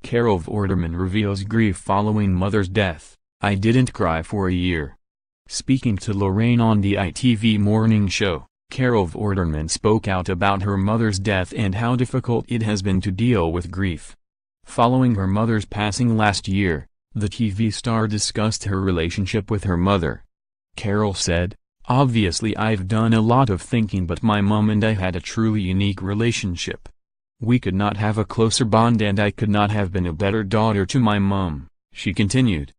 Carol Vorderman reveals grief following mother's death. I didn't cry for a year. Speaking to Lorraine on the ITV morning show, Carol Vorderman spoke out about her mother's death and how difficult it has been to deal with grief. Following her mother's passing last year, the TV star discussed her relationship with her mother. Carol said, "Obviously I've done a lot of thinking, but my mom and I had a truly unique relationship. We could not have a closer bond and I could not have been a better daughter to my mom," she continued.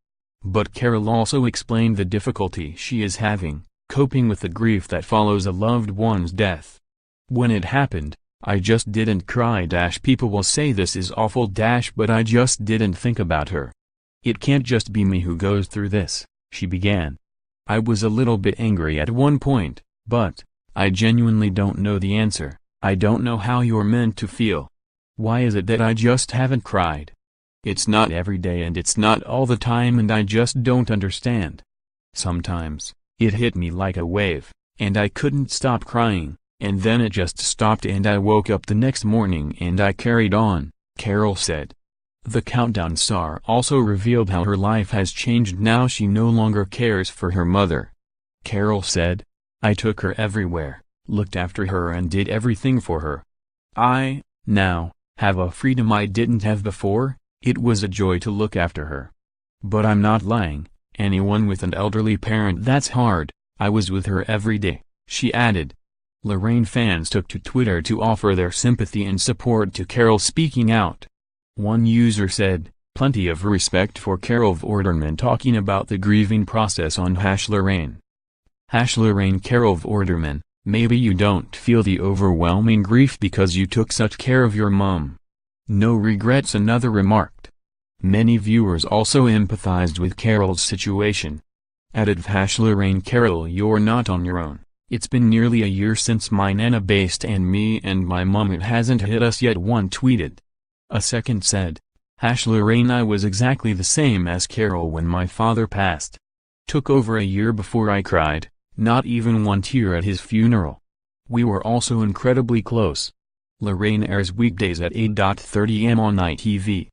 But Carol also explained the difficulty she is having, coping with the grief that follows a loved one's death. "When it happened, I just didn't cry. People will say this is awful. But I just didn't think about her. It can't just be me who goes through this," she began. "I was a little bit angry at one point, but I genuinely don't know the answer. I don't know how you're meant to feel. Why is it that I just haven't cried? It's not every day and it's not all the time and I just don't understand. Sometimes, it hit me like a wave, and I couldn't stop crying, and then it just stopped and I woke up the next morning and I carried on," Carol said. The Countdown star also revealed how her life has changed now she no longer cares for her mother. Carol said, "I took her everywhere, looked after her and did everything for her. I, now, have a freedom I didn't have before. It was a joy to look after her. But I'm not lying, anyone with an elderly parent that's hard. I was with her every day," she added. Lorraine fans took to Twitter to offer their sympathy and support to Carol speaking out. One user said, "Plenty of respect for Carol Vorderman talking about the grieving process on #Lorraine. #Lorraine Carol Vorderman, maybe you don't feel the overwhelming grief because you took such care of your mom. No regrets," another remarked. Many viewers also empathized with Carol's situation. Added #Lorraine Carol, "You're not on your own. It's been nearly a year since my nana based and me and my mom, it hasn't hit us yet," one tweeted. A second said, #Lorraine, I was exactly the same as Carol when my father passed. Took over a year before I cried, not even one tear at his funeral. We were also incredibly close." Lorraine airs weekdays at 8:30 am on ITV.